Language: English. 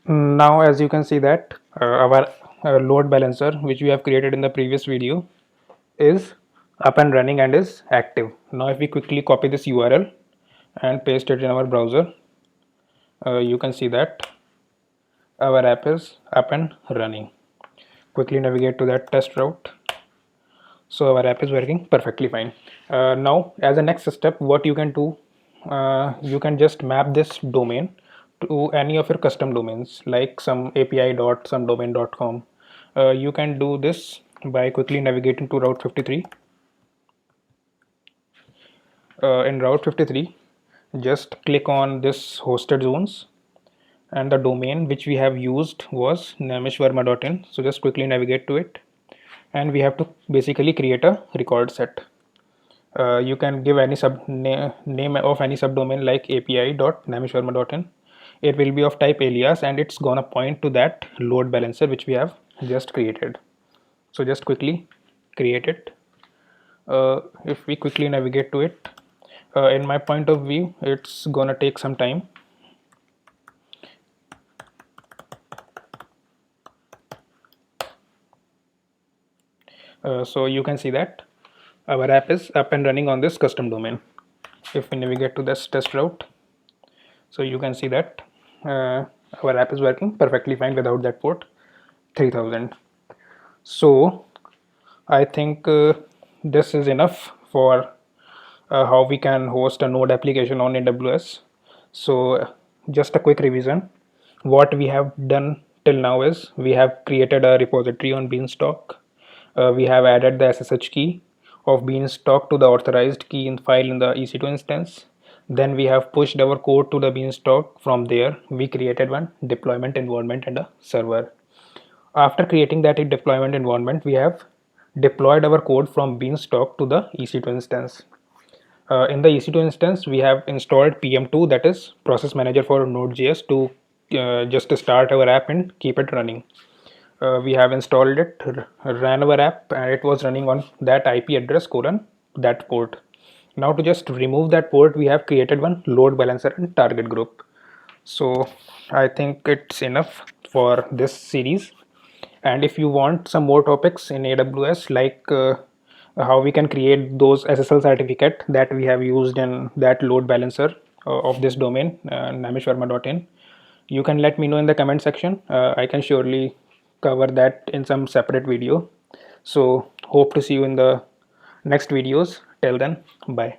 Now as you can see that our load balancer which we have created in the previous video is up and running and is active. Now if we quickly copy this URL and paste it in our browser, you can see that our app is up and running. Quickly navigate to that test route. So our app is working perfectly fine. Now as a next step, what you can do, you can just map this domain to any of your custom domains like some api dot some domain.com. You can do this by quickly navigating to route 53. In route 53, just click on this hosted zones, and the domain which we have used was nameshvarma.in. So just quickly navigate to it, and we have to basically create a record set. You can give any name of any subdomain like api.nameshvarma.in. It will be of type alias, and it's gonna point to that load balancer which we have just created. So just quickly create it. If we quickly navigate to it, in my point of view, it's gonna take some time. So you can see that our app is up and running on this custom domain. If we navigate to this test route, so you can see that our app is working perfectly fine without that port 3000. So I think this is enough for how we can host a node application on AWS. So just a quick revision. What we have done till now is we have created a repository on Beanstalk. We have added the SSH key of Beanstalk to the authorized key in file in the EC2 instance. Then we have pushed our code to the Beanstalk. From there, we created one deployment environment and a server. After creating that deployment environment, we have deployed our code from Beanstalk to the EC2 instance. In the EC2 instance, we have installed PM2, that is Process Manager for Node.js, to just start our app and keep it running. We have installed it, ran our app, and it was running on that IP address colon that port. Now to just remove that port, we have created one load balancer and target group. So I think it's enough for this series. And if you want some more topics in AWS, like how we can create those SSL certificate that we have used in that load balancer of this domain, nameshvarma.in, you can let me know in the comment section. I can surely cover that in some separate video. So hope to see you in the next videos. Till then, bye.